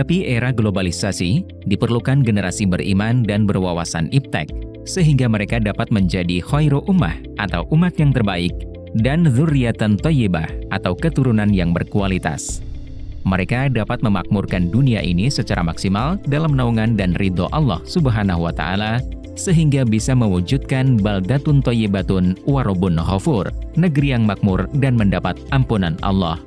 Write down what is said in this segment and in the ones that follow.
Menghadapi era globalisasi, diperlukan generasi beriman dan berwawasan iptek, sehingga mereka dapat menjadi khairu ummah atau umat yang terbaik, dan dzurriyyatan thayyibah atau keturunan yang berkualitas. Mereka dapat memakmurkan dunia ini secara maksimal dalam naungan dan ridho Allah Subhanahu wa Ta'ala, sehingga bisa mewujudkan baldatun thayyibatun wa rabbun ghafur, negeri yang makmur dan mendapat ampunan Allah.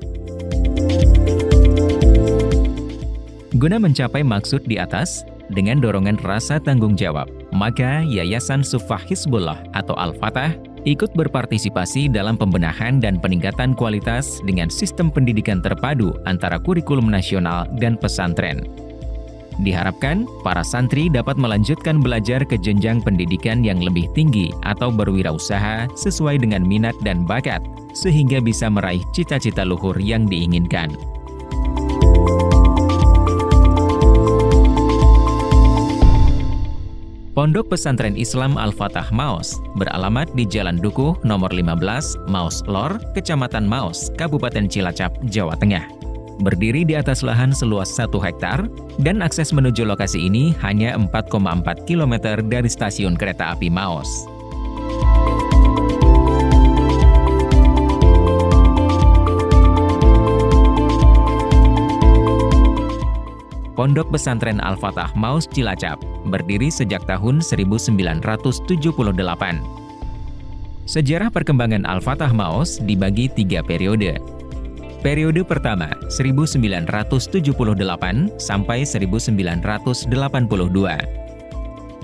Guna mencapai maksud di atas, dengan dorongan rasa tanggung jawab, maka Yayasan Suffah Hizbullah atau Al-Fatah ikut berpartisipasi dalam pembenahan dan peningkatan kualitas dengan sistem pendidikan terpadu antara kurikulum nasional dan pesantren. Diharapkan, para santri dapat melanjutkan belajar ke jenjang pendidikan yang lebih tinggi atau berwirausaha sesuai dengan minat dan bakat, sehingga bisa meraih cita-cita luhur yang diinginkan. Pondok Pesantren Islam Al-Fatah Maus beralamat di Jalan Dukuh nomor 15, Maus Lor, Kecamatan Maus, Kabupaten Cilacap, Jawa Tengah. Berdiri di atas lahan seluas 1 hektar dan akses menuju lokasi ini hanya 4,4 km dari stasiun kereta api Maus. Pondok Pesantren Al-Fatah Maus Cilacap berdiri sejak tahun 1978. Sejarah perkembangan Al-Fatah Maus dibagi 3 periode. Periode pertama 1978 sampai 1982.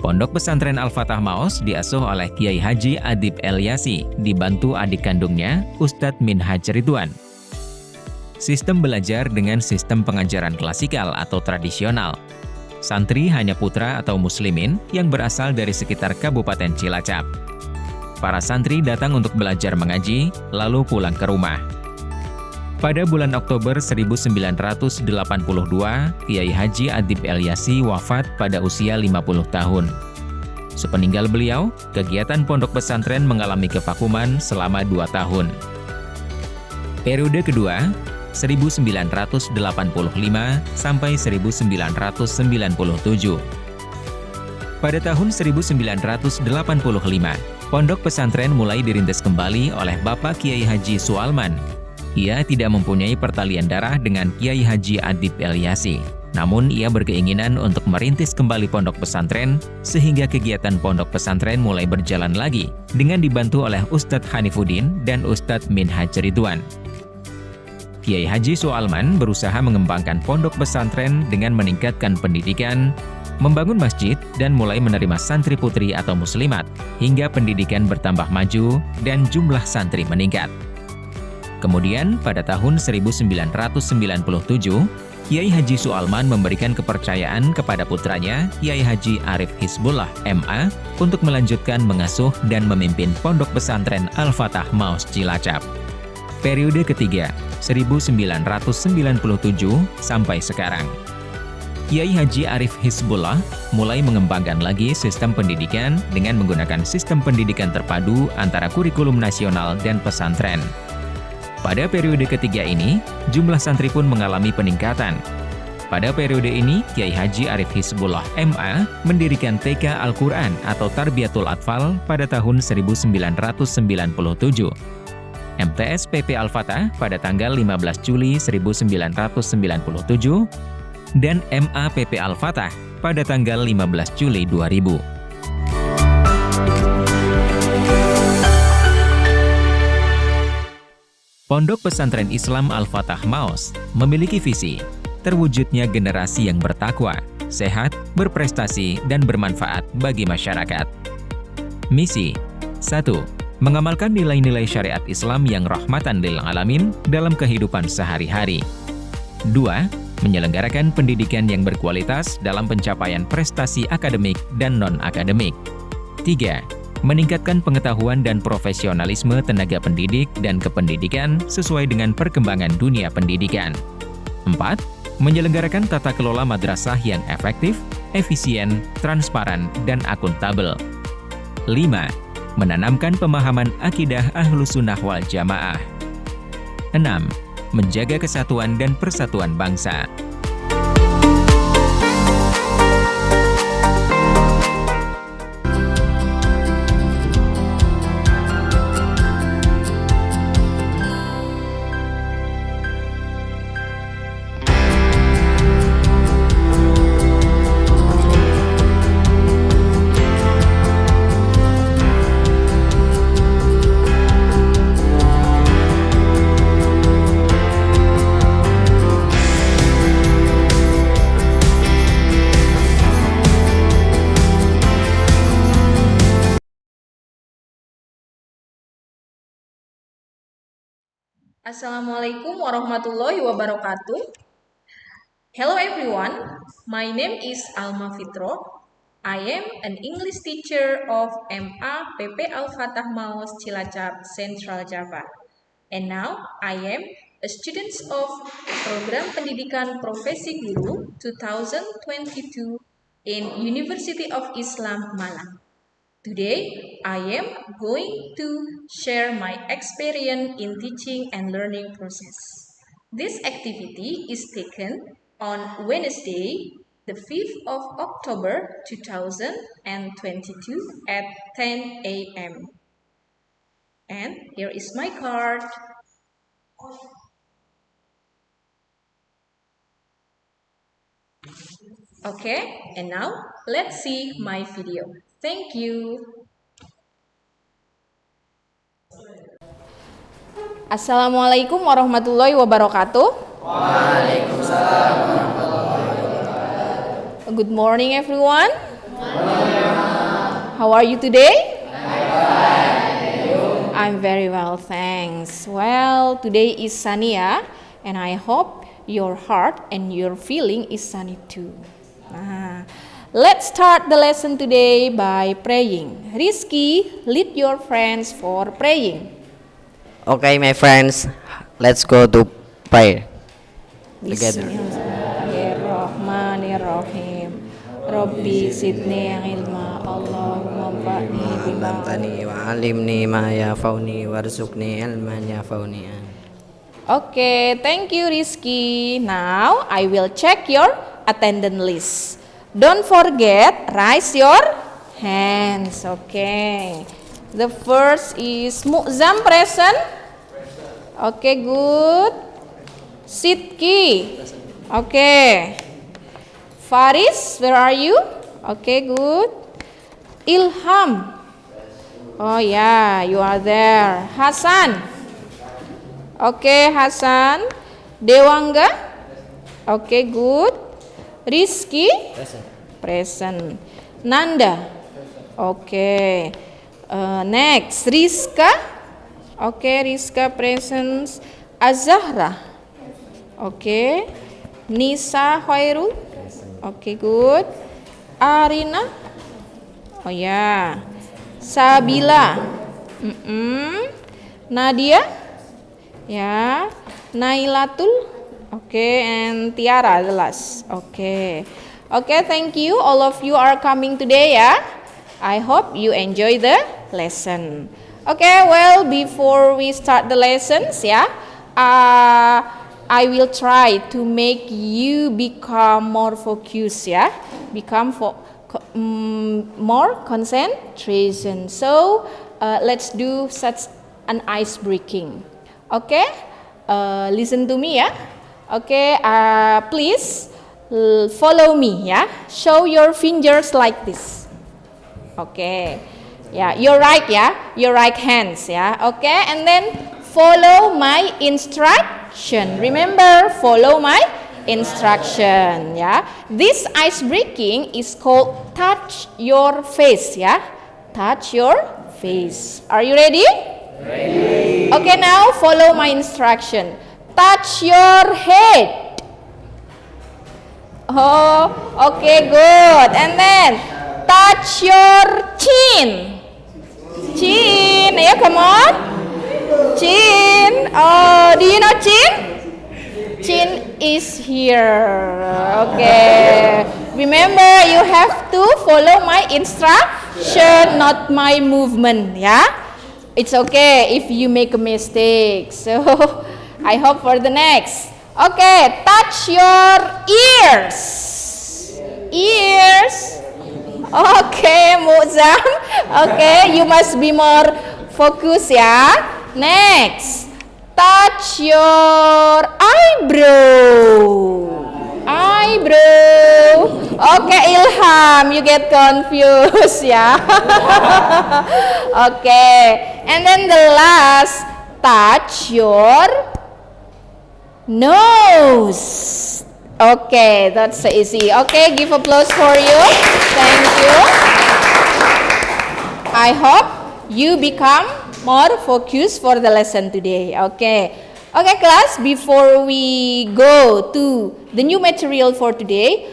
Pondok Pesantren Al-Fatah Maus diasuh oleh Kiai Haji Adib Elyasi, dibantu adik kandungnya Ustadz Minhaj Ridwan. Sistem belajar dengan sistem pengajaran klasikal atau tradisional. Santri hanya putra atau muslimin yang berasal dari sekitar Kabupaten Cilacap. Para santri datang untuk belajar mengaji, lalu pulang ke rumah. Pada bulan Oktober 1982, Kiai Haji Adib Elyasi wafat pada usia 50 tahun. Sepeninggal beliau, kegiatan pondok pesantren mengalami kevakuman selama 2 tahun. Periode kedua, 1985 sampai 1997. Pada tahun 1985, pondok pesantren mulai dirintis kembali oleh Bapak Kiai Haji Sualman. Ia tidak mempunyai pertalian darah dengan Kiai Haji Adib Elyasi. Namun ia berkeinginan untuk merintis kembali pondok pesantren, sehingga kegiatan pondok pesantren mulai berjalan lagi dengan dibantu oleh Ustadz Hanifuddin dan Ustadz Minhaj Ridwan. Kiai Haji Sualman berusaha mengembangkan pondok pesantren dengan meningkatkan pendidikan, membangun masjid, dan mulai menerima santri putri atau muslimat, hingga pendidikan bertambah maju dan jumlah santri meningkat. Kemudian, pada tahun 1997, Kiai Haji Sualman memberikan kepercayaan kepada putranya, Kiai Haji Arif Hizbullah MA, untuk melanjutkan mengasuh dan memimpin pondok pesantren Al-Fatah Maus Cilacap. Periode ketiga, 1997 sampai sekarang. Kiai Haji Arif Hizbullah mulai mengembangkan lagi sistem pendidikan dengan menggunakan sistem pendidikan terpadu antara kurikulum nasional dan pesantren. Pada periode ketiga ini, jumlah santri pun mengalami peningkatan. Pada periode ini, Kiai Haji Arif Hizbullah MA mendirikan TK Al-Quran atau Tarbiyatul Atfal pada tahun 1997. MTS PP Al-Fatah pada tanggal 15 Juli 1997 dan MA PP Al-Fatah pada tanggal 15 Juli 2000. Pondok Pesantren Islam Al-Fatah Maus memiliki visi terwujudnya generasi yang bertakwa, sehat, berprestasi, dan bermanfaat bagi masyarakat. Misi 1. Mengamalkan nilai-nilai syariat Islam yang rahmatan lil alamin dalam kehidupan sehari-hari. 2. Menyelenggarakan pendidikan yang berkualitas dalam pencapaian prestasi akademik dan non-akademik. 3. Meningkatkan pengetahuan dan profesionalisme tenaga pendidik dan kependidikan sesuai dengan perkembangan dunia pendidikan. 4. Menyelenggarakan tata kelola madrasah yang efektif, efisien, transparan, dan akuntabel. 5. Menanamkan pemahaman akidah Ahlus Sunnah wal Jamaah. 6. Menjaga kesatuan dan persatuan bangsa. Assalamualaikum warahmatullahi wabarakatuh. Hello everyone, my name is Alma Fitro. I am an English teacher of MA PP Al-Fatah Maus Cilacap, Central Java. And now I am a student of Program Pendidikan Profesi Guru 2022 in University of Islam Malang. Today, I am going to share my experience in teaching and learning process. This activity is taken on Wednesday, the 5th of October 2022 at 10 a.m. And here is my card. Okay, and now let's see my video. Thank you. Assalamualaikum warahmatullahi wabarakatuh. Waalaikumsalam. Good morning, everyone. How are you today? I'm very well, thanks. Well, today is sunny, and I hope your heart and your feeling is sunny too. Let's start the lesson today by praying. Rizky, lead your friends for praying. Okay, my friends, let's go to prayer together. Bismillahirrahmanirrahim. Rabbi zidni ilma, Allahumma anfa'ni bima Bantani wa alimni ma yafauni warzuqni ilman yafauni. Okay, thank you Rizky. Now I will check your attendance list. Don't forget, raise your hands. Okay. The first is Mu'zam present. Okay, good. Sidki. Okay. Faris, where are you? Okay, good. Ilham. Oh yeah, you are there. Hasan. Okay, Hasan. Dewangga. Okay, good. Rizky. Present. Nanda. Okay. Next, Rizka. Okay, Rizka present. Azahra. Okay. Nisa Khairul. Okay, good. Arina. Oh yeah. Sabila. Nadia. Yeah. Nailatul. Okay, and Tiara the last. Okay. Okay, thank you. All of you are coming today, I hope you enjoy the lesson. Okay, well, before we start the lessons, I will try to make you become more focused, become more concentration. So let's do such an ice breaking. Okay, listen to me, Okay, please follow me, Show your fingers like this. Okay, your right, your right hands, Okay, and then follow my instruction. Remember, follow my instruction, This ice breaking is called touch your face, Touch your face. Are you ready? Ready. Okay, now follow my instruction. Touch your head. Oh, okay, good. And then touch your chin. Chin. Yeah, come on. Chin. Oh, do you know chin? Chin is here. Okay. Remember, you have to follow my instruction, not my movement. It's okay if you make a mistake. So, I hope for the next. Okay, touch your ears. Ears. Okay, Mu'zam. Okay, you must be more focused, Next, touch your eyebrow. Eyebrow. Okay, Ilham, you get confused, Okay, and then the last, touch your nose. Okay, that's easy. Okay, give applause for you. Thank you. I hope you become more focused for the lesson today. Okay, Okay, class, before we go to the new material for today,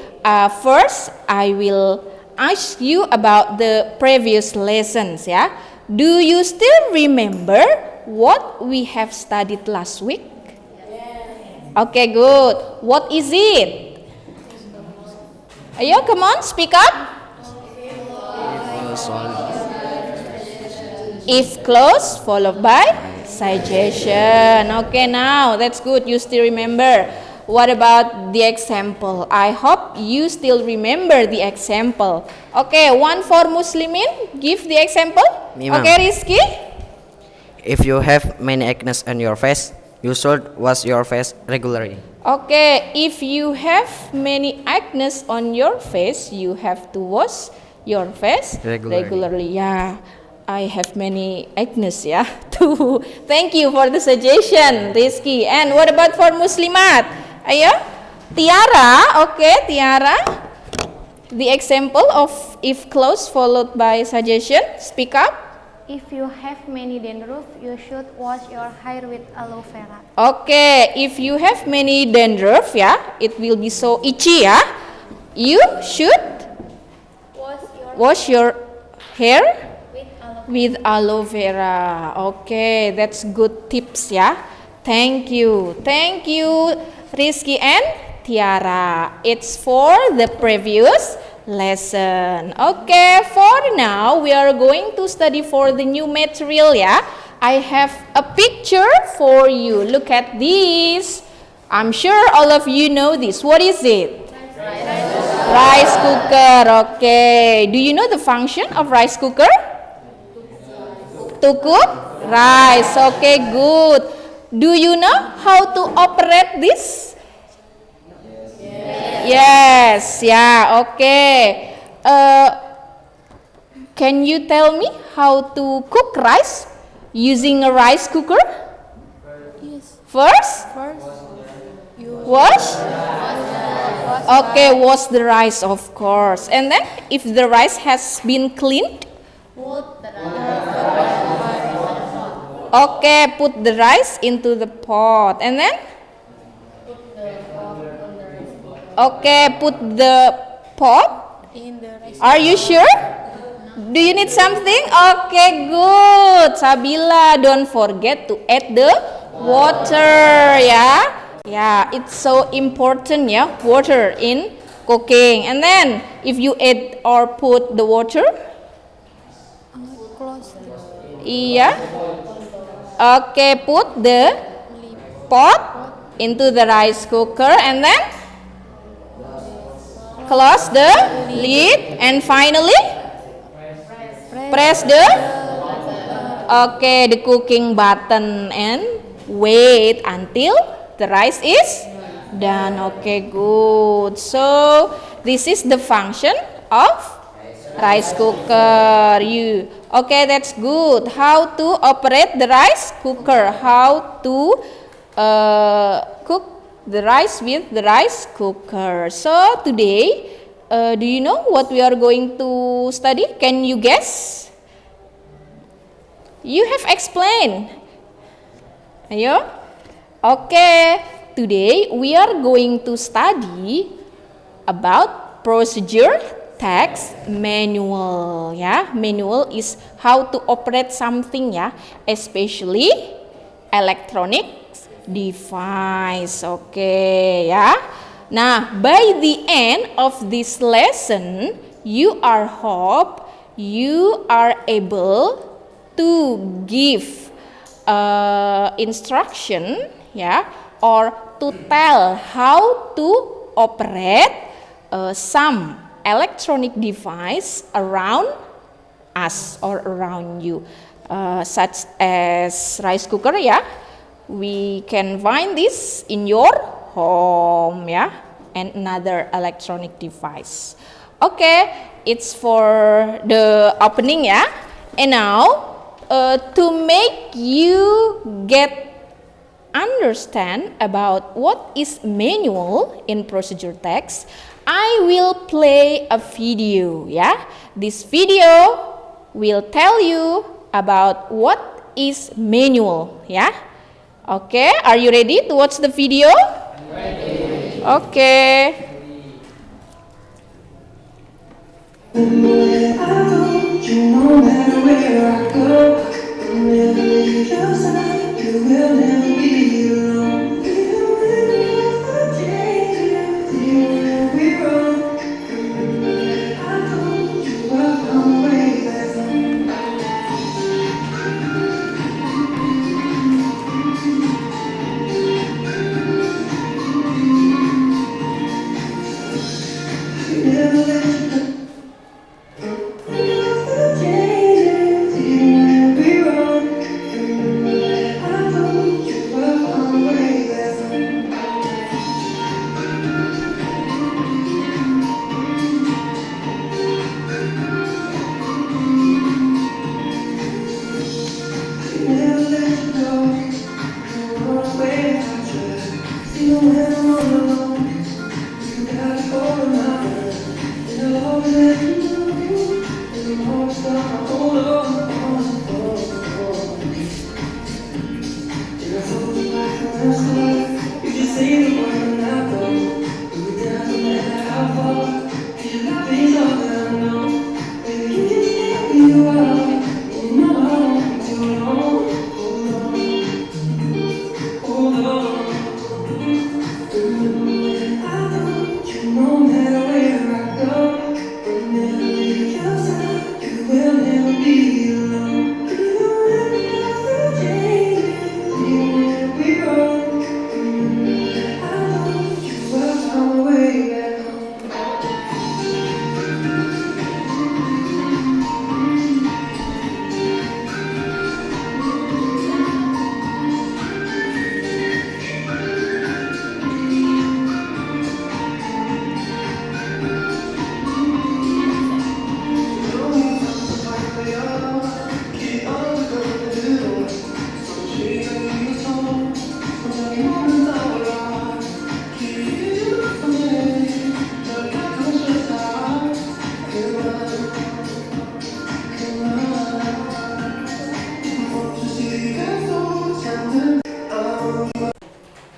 first I will ask you about the previous lessons, yeah. Do you still remember what we have studied last week? Okay, good. What is it? Ayo, come on, speak up. If close, followed by suggestion. Okay, now that's good. You still remember. What about the example? I hope you still remember the example. Okay, one for Muslimin. Give the example. Me, ma'am. Okay, Rizky. If you have many acne on your face, you should wash your face regularly. Okay, if you have many acne on your face, you have to wash your face regularly. Yeah, I have many acne, yeah, too. Thank you for the suggestion, Rizky. And what about for Muslimat? Ayo, Tiara. Okay, Tiara. The example of if close followed by suggestion. Speak up. If you have many dandruff, you should wash your hair with aloe vera. Okay, if you have many dandruff, yeah, it will be so itchy, yeah. You should wash your hair with aloe vera. Okay, that's good tips, yeah. Thank you, Rizky and Tiara. It's for the previous lesson. Okay, for now we are going to study for the new material, yeah. I have a picture for you. Look at this. I'm sure all of you know this. What is it? Rice cooker. Okay, do you know the function of rice cooker? To cook rice. Okay, good. Do you know how to operate this? Yes, yeah, okay. Can you tell me how to cook rice using a rice cooker? Yes. First, wash. Okay, wash the rice, of course. And then, if the rice has been cleaned, okay, put the rice into the pot. And then, okay, put the pot In the rice. Are you sure? Do you need something? Okay, good. Sabila, don't forget to add the water, yeah? Yeah, it's so important, yeah, water in cooking. And then, if you add or put the water, Close the yeah. Okay, put the pot into the rice cooker and then close the lid and finally press the cooking button and wait until the rice is done. Okay, good. So this is the function of rice cooker. Okay, that's good. How to operate the rice cooker? How to cook the rice with the rice cooker. So today, do you know what we are going to study? Can you guess? You have explained. Ayo. Okay, today we are going to study about procedure text manual. Yeah, manual is how to operate something, yeah, especially electronic device. Okay, yeah. Nah, by the end of this lesson, you are able to give instruction, yeah, or to tell how to operate some electronic device around us or around you, such as rice cooker, yeah. We can find this in your home, yeah, and another electronic device. Okay, it's for the opening, yeah. And now, to make you understand about what is manual in procedure text, I will play a video, yeah. This video will tell you about what is manual, yeah. Okay, are you ready to watch the video? Ready. Okay.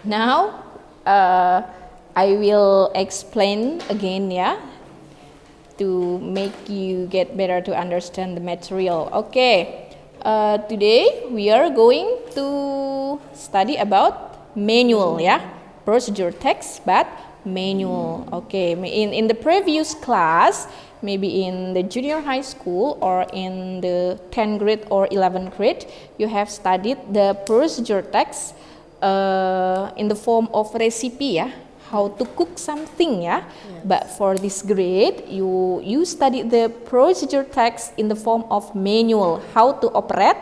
Now, I will explain again, yeah, to make you get better to understand the material. Okay, today we are going to study about manual, yeah, procedure text, but manual. Okay, in the previous class, maybe in the junior high school or in the 10th grade or 11th grade, you have studied the procedure text in the form of recipe, yeah, how to cook something, yeah. Yes. But for this grade, you study the procedure text in the form of manual, how to operate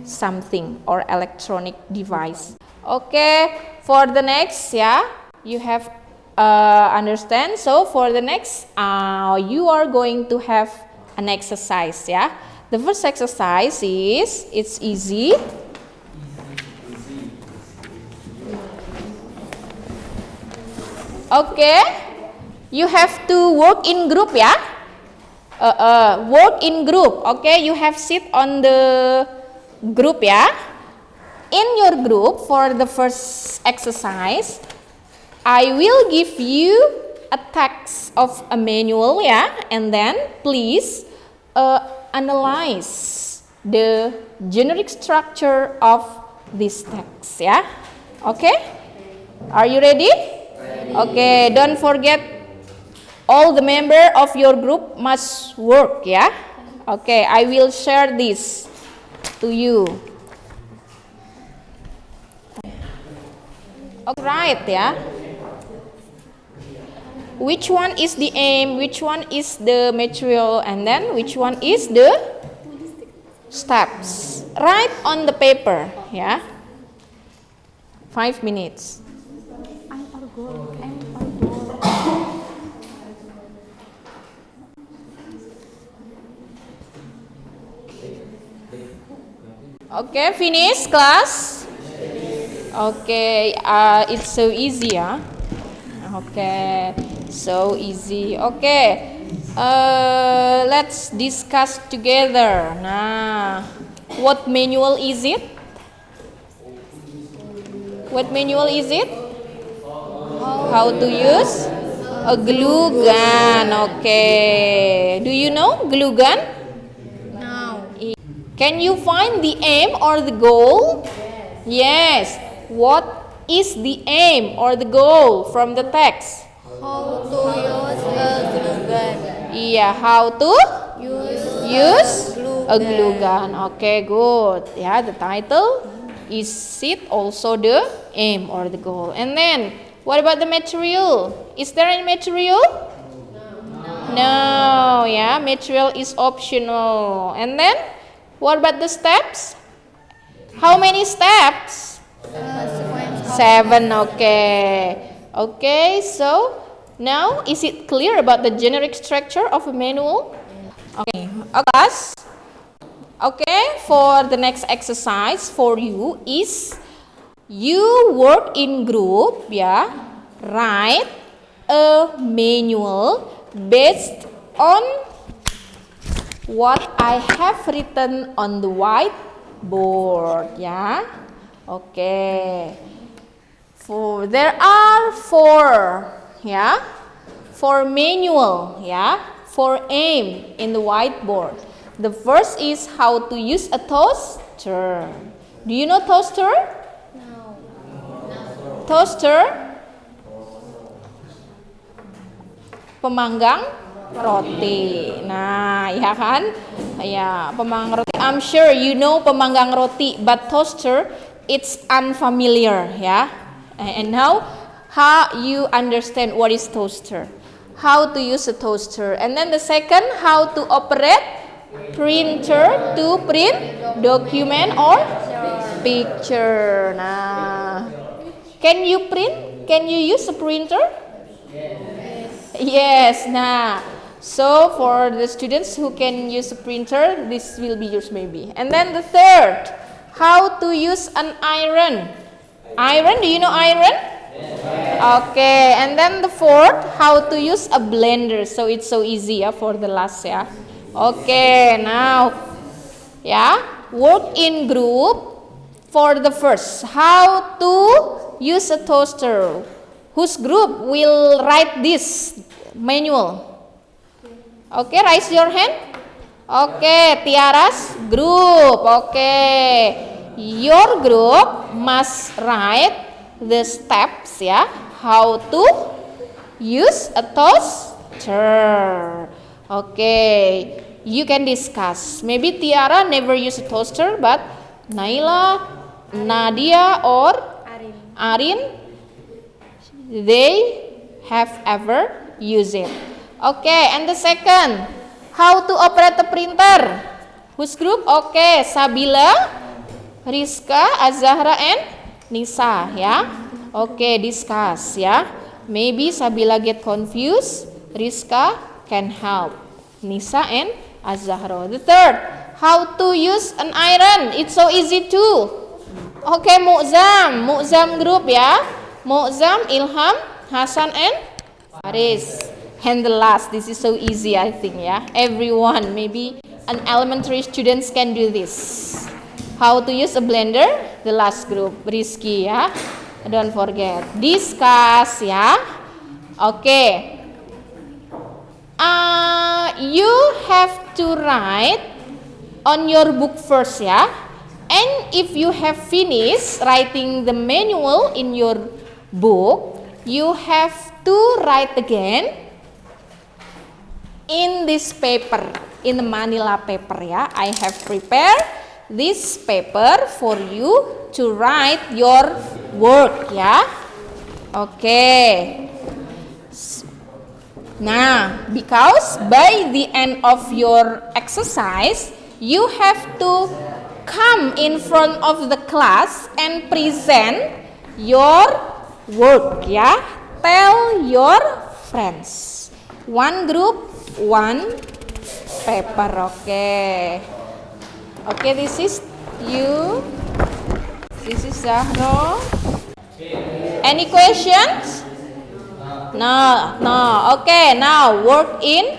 something or electronic device. Okay, for the next, yeah, you have understand. So for the next, you are going to have an exercise, yeah. The first exercise is, it's easy. Okay, you have to work in group, yeah. Work in group. Okay, you have sit on the group, yeah. In your group, for the first exercise, I will give you a text of a manual, yeah, and then please analyze the generic structure of this text, yeah. Okay, are you ready? Okay, don't forget all the member of your group must work, yeah. Okay, I will share this to you. Okay, right, yeah. Which one is the aim, which one is the material, and then which one is the steps? Write on the paper, yeah. 5 minutes. Okay, finish class. Okay, it's so easy, yeah. Okay, so easy. Okay, let's discuss together. Nah, what manual is it? What manual is it? How to use a glue gun. Okay. Do you know glue gun? No. Can you find the aim or the goal? Yes. What is the aim or the goal from the text? How to use a glue gun. Yeah, how to use glue a glue gun. Okay, good. Yeah, the title is it also the aim or the goal. And then, what about the material? Is there any material? No, yeah, material is optional. And then, what about the steps? How many steps? 7, okay. Okay, so now is it clear about the generic structure of a manual? Okay, class. Okay, for the next exercise for you is you work in group, yeah. Write a manual based on what I have written on the whiteboard, yeah. Okay. There are 4, yeah. 4 manual, yeah. 4 aim in the whiteboard. The first is how to use a toaster. Do you know toaster? No. Toaster? Pemanggang roti. Nah, ya kan? Ya, pemanggang roti. I'm sure you know pemanggang roti, but toaster it's unfamiliar, ya. And now, how you understand what is toaster? How to use a toaster? And then the second, how to operate printer to print document or picture. Nah, can you print? Can you use a printer? Yes. Nah, so for the students who can use a printer, this will be yours maybe. And then the third, how to use an iron. Iron, do you know iron? Okay, and then the fourth, how to use a blender. So it's so easy, yeah, for the last, yeah. Okay, now, yeah, work in group for the first. How to use a toaster. Whose group will write this manual? Okay, raise your hand. Okay, Tiara's group. Okay, your group must write the steps, yeah, how to use a toaster. Okay, you can discuss. Maybe Tiara never use a toaster, but Naila, Nadia, or Arin, they have ever used it. Okay, and the second, how to operate a printer. Whose group? Okay, Sabila, Rizka, Azahra, and Nisa, ya. Okay, discuss, ya. Maybe Sabila get confused, Rizka can help Nisa and Azahra. The third, how to use an iron. It's so easy too. Okay, Mu'zam group, ya. Mu'zam, Ilham, Hasan, and Faris. And the last, this is so easy, I think, ya. Everyone, maybe an elementary students can do this. How to use a blender, the last group, Rizky, ya. Don't forget. Discuss, ya. Okay. You have to write on your book first, ya. And if you have finished writing the manual in your book, you have to write again in this paper, in the manila paper, ya. I have prepared this paper for you to write your work, ya. Okay. Nah, because by the end of your exercise, you have to come in front of the class and present your work, ya. Tell your friends. One group, one paper, okay. Okay, this is you. This is Zahro. Any questions? No. Okay, now work in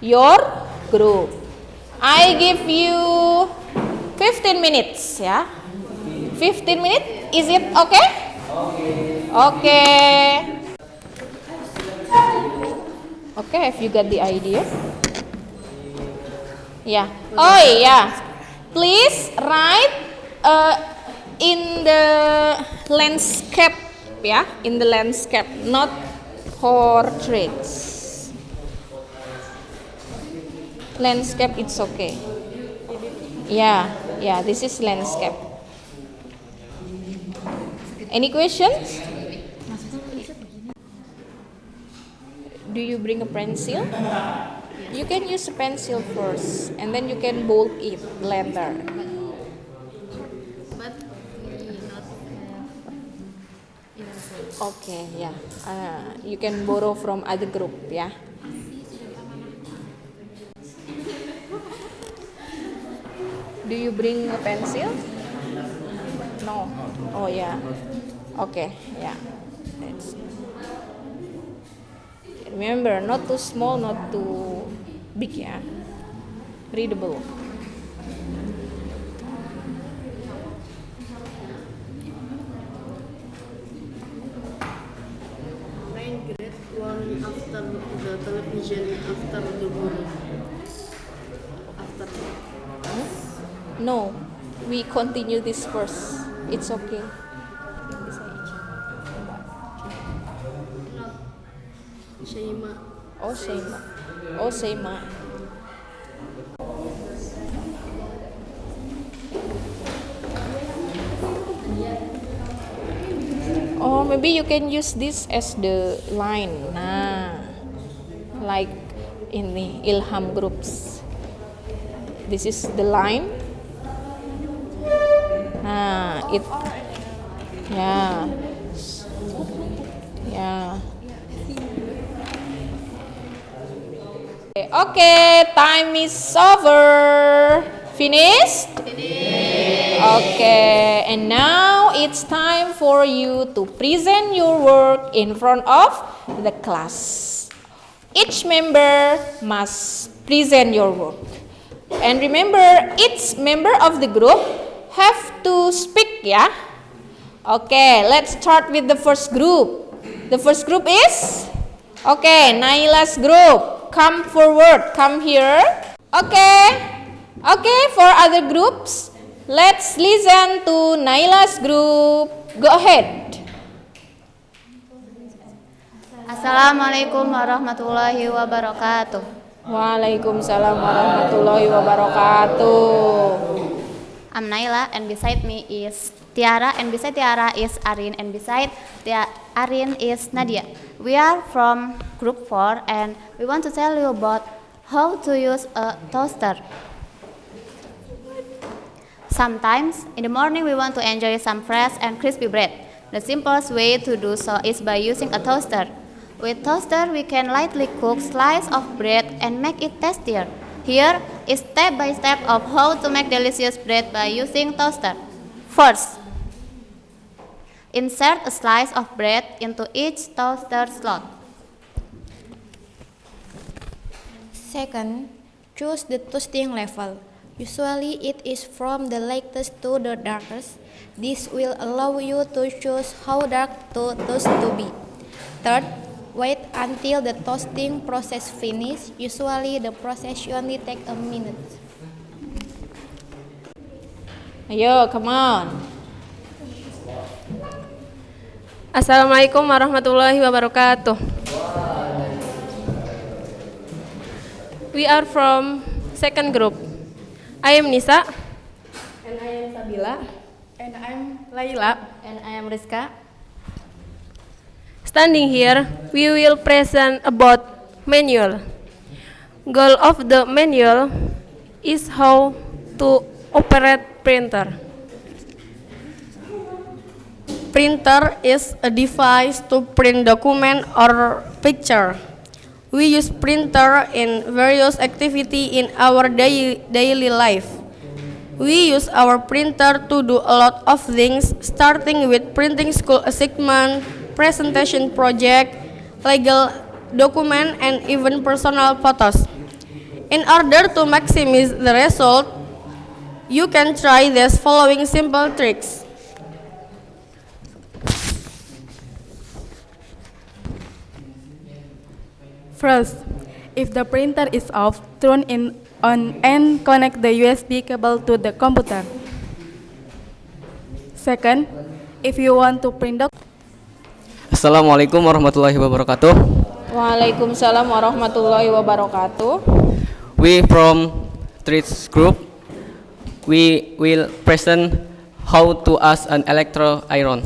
your group. I give you 15 minutes, ya. 15 minutes, is it okay? Okay. Okay, have you got the idea? Yeah. Oh yeah. Please write in the landscape, yeah, in the landscape, not portraits. Landscape, it's okay. Yeah, yeah, this is landscape. Any questions? Do you bring a pencil? You can use a pencil first, and then you can bold it later. But we not Okay, yeah. You can borrow from other group, yeah. Do you bring a pencil? No. Oh yeah. Okay, yeah. That's Remember, not too small, not too big, yeah. Readable. rank grade one after the television after the guru. After No, we continue this first. It's okay. Shaima. Oh, Seima. Oh, Seima. Oh, maybe you can use this as the line. Nah, like in the Ilham groups. This is the line. Nah, it. Yeah. Yeah. Okay, time is over. Finished? Okay, and now it's time for you to present your work in front of the class. Each member must present your work. And remember, each member of the group have to speak, yeah? Okay, let's start with the first group. The first group is? Okay, Naila's group. Come forward, come here. Okay, for other groups, let's listen to Naila's group. Go ahead. Assalamualaikum warahmatullahi wabarakatuh. Waalaikumsalam warahmatullahi wabarakatuh. I'm Naila, and beside me is Tiara, and beside Tiara is Arin, and beside Arin is Nadia. We are from group 4, and we want to tell you about how to use a toaster. Sometimes in the morning we want to enjoy some fresh and crispy bread. The simplest way to do so is by using a toaster. With toaster we can lightly cook slice of bread and make it tastier. Here is step by step of how to make delicious bread by using toaster. First, insert a slice of bread into each toaster slot. Second, choose the toasting level. Usually it is from the lightest to the darkest. This will allow you to choose how dark to toast to be. Third, wait until the toasting process finishes. Usually the process only takes a minute. Ayo, come on. Assalamualaikum warahmatullahi wabarakatuh. We are from second group. I am Nisa. And I am Sabila. And I'm Laila. And I am Rizka. Standing here, we will present about manual. Goal of the manual is how to operate printer. Printer is a device to print document or picture. We use printer in various activity in our daily life. We use our printer to do a lot of things, starting with printing school assignment, presentation project, legal document, and even personal photos. In order to maximize the result, you can try these following simple tricks. First, if the printer is off, turn it on and connect the USB cable to the computer. Second, if you want to print document. Assalamualaikum warahmatullahi wabarakatuh. Waalaikumsalam warahmatullahi wabarakatuh. We from Trades Group, we will present how to ask an electro iron.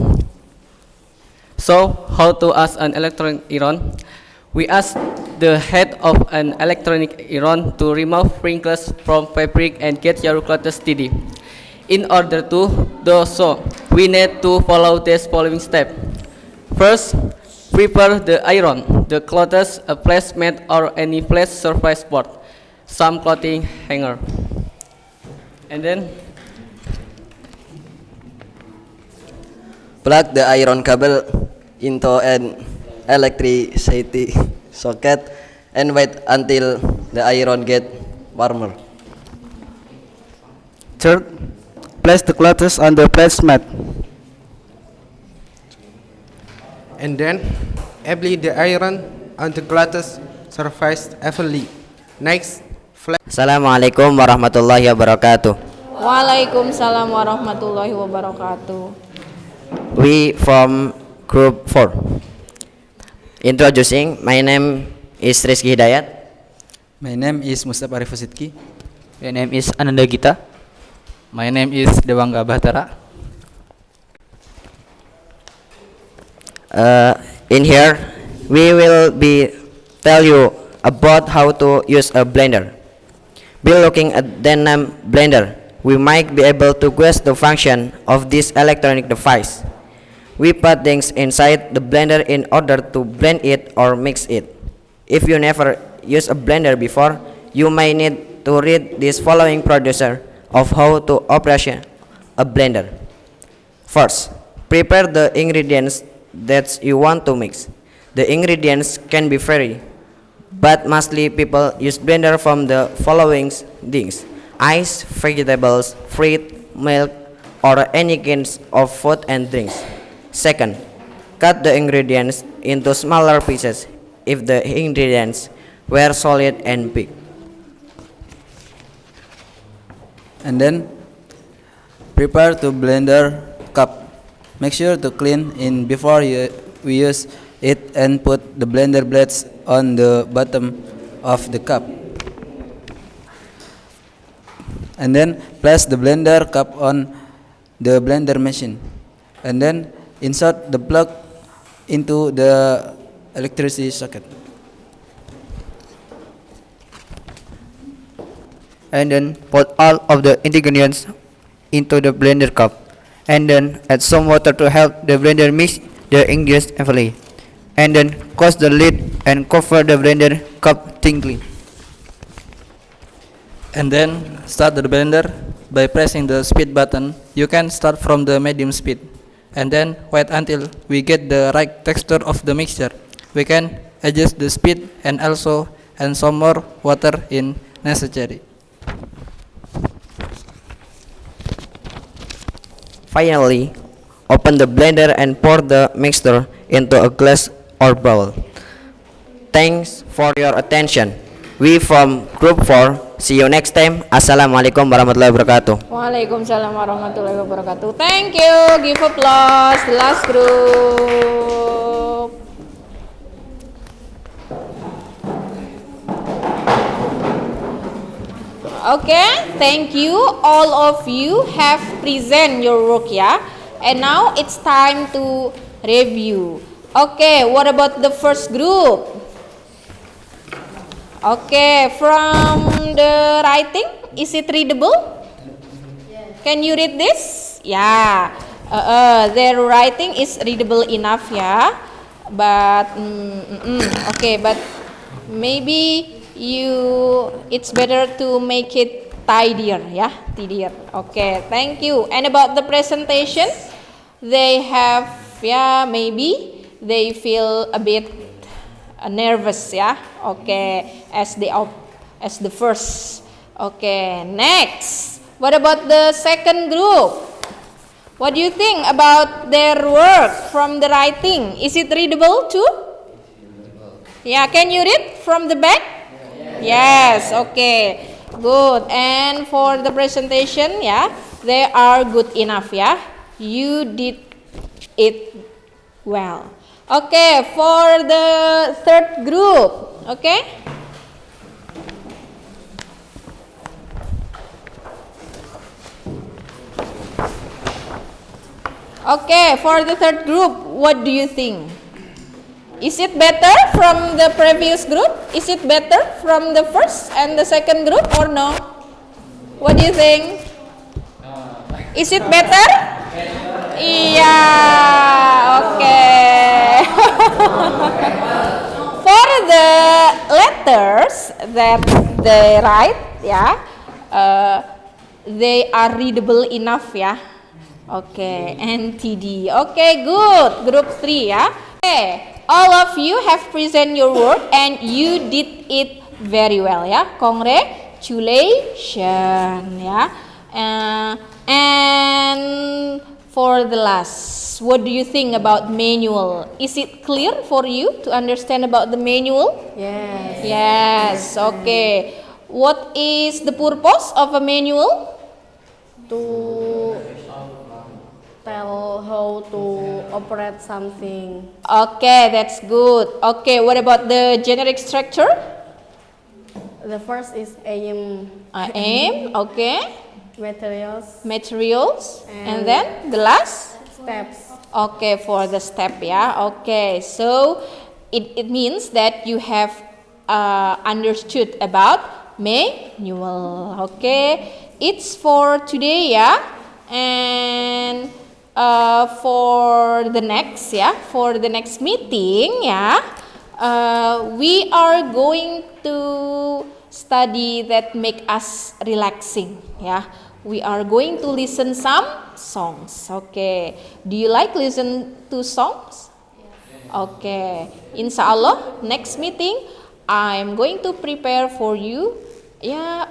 So, how to ask an electronic iron? We ask the head of an electronic iron to remove wrinkles from fabric and get your clothes steady. In order to do so, we need to follow this following step. First, prepare the iron, the clothes, a placemat or any flat surface board, some clothing hanger. And then plug the iron cable into an electricity socket and wait until the iron get warmer. Third, place the clothes on the placemat. And then apply the iron on the clothes surface evenly. Next, Assalamualaikum warahmatullahi wabarakatuh. Waalaikumsalam warahmatullahi wabarakatuh. We from Group 4. Introducing, my name is Rizky Hidayat. My name is Mustafa Arif Sidki. My name is Ananda Gita. My name is Dewangga Bahtara. In here, we will tell you about how to use a blender. By looking at the name blender, we might be able to guess the function of this electronic device. We put things inside the blender in order to blend it or mix it. If you never used a blender before, you may need to read this following producer of how to operate a blender. First, prepare the ingredients that you want to mix. The ingredients can be varied, but mostly people use blender from the following things: ice, vegetables, fruit, milk, or any kinds of food and drinks. Second, cut the ingredients into smaller pieces if the ingredients were solid and big. And then prepare to blender cup. Make sure to clean in before we use it and put the blender blades on the bottom of the cup. And then place the blender cup on the blender machine. And then insert the plug into the electricity socket. And then put all of the ingredients into the blender cup. And then add some water to help the blender mix the ingredients evenly. And then close the lid and cover the blender cup tightly. And then start the blender by pressing the speed button. You can start from the medium speed. And then wait until we get the right texture of the mixture. We can adjust the speed and also add some more water in necessary. Finally, open the blender and pour the mixture into a glass or bowl. Thanks for your attention. We from Group 4, see you next time. Assalamualaikum warahmatullahi wabarakatuh. Waalaikumsalam warahmatullahi wabarakatuh. Thank you. Give applause. The last group. Okay, thank you. All of you have present your work, yeah. And now it's time to review. Okay, what about the first group? Okay, from the writing, is it readable? Can you read this? Yeah, their writing is readable enough, yeah. But okay, but maybe it's better to make it tidier, yeah, tidier. Okay, thank you. And about the presentation, they have, yeah, maybe they feel a bit nervous, yeah. Okay, as the first. Okay, next. What about the second group? What do you think about their work from the writing? Is it readable too? Yeah, can you read from the back? Yes, okay. Good. And for the presentation, yeah, they are good enough, yeah. You did it well. Okay, for the third group, okay. Okay, for the third group, what do you think? Is it better from the previous group? Is it better from the first and the second group or no? What do you think? Is it better? Yeah, okay. For the letters that they write, yeah, they are readable enough, yeah. Okay, NTD. Okay, good. Group 3, yeah. Okay, all of you have present your work and you did it very well, yeah. Congratulations, yeah. And for the last, what do you think about manual? Is it clear for you to understand about the manual? Yes. Yes, okay. What is the purpose of a manual? To tell how to operate something. Okay, that's good. Okay, what about the generic structure? The first is aim. Aim, okay. Materials. And then the last? Steps. Okay, for the step, yeah. Okay, so it means that you have understood about manual. Okay, it's for today, yeah. And for the next, yeah, for the next meeting, yeah, we are going to study that make us relaxing, yeah. We are going to listen some songs. Okay, do you like listen to songs? Okay, inshallah next meeting I'm going to prepare for you, yeah,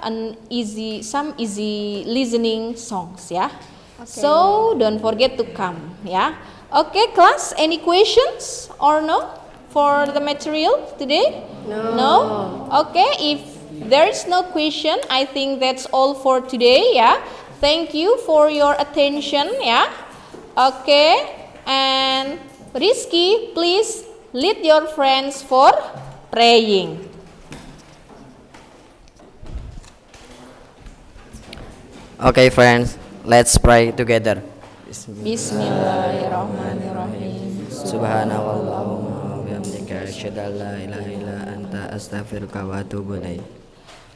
some easy listening songs, yeah. Okay. So don't forget to come, yeah. Okay, class, any questions or no for the material today? No? Okay, if there is no question, I think that's all for today, yeah. Thank you for your attention, yeah. Okay, and Rizky, please lead your friends for praying. Okay, friends, let's pray together. Bismillahirrahmanirrahim. Subhanallahumma wa bihamdika asyhadu an la ilaha illa anta astaghfiruka wa atubu ilaik.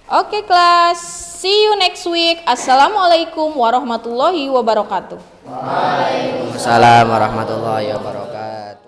Okay, class. See you next week. Assalamualaikum warahmatullahi wabarakatuh. Waalaikumsalam warahmatullahi wabarakatuh.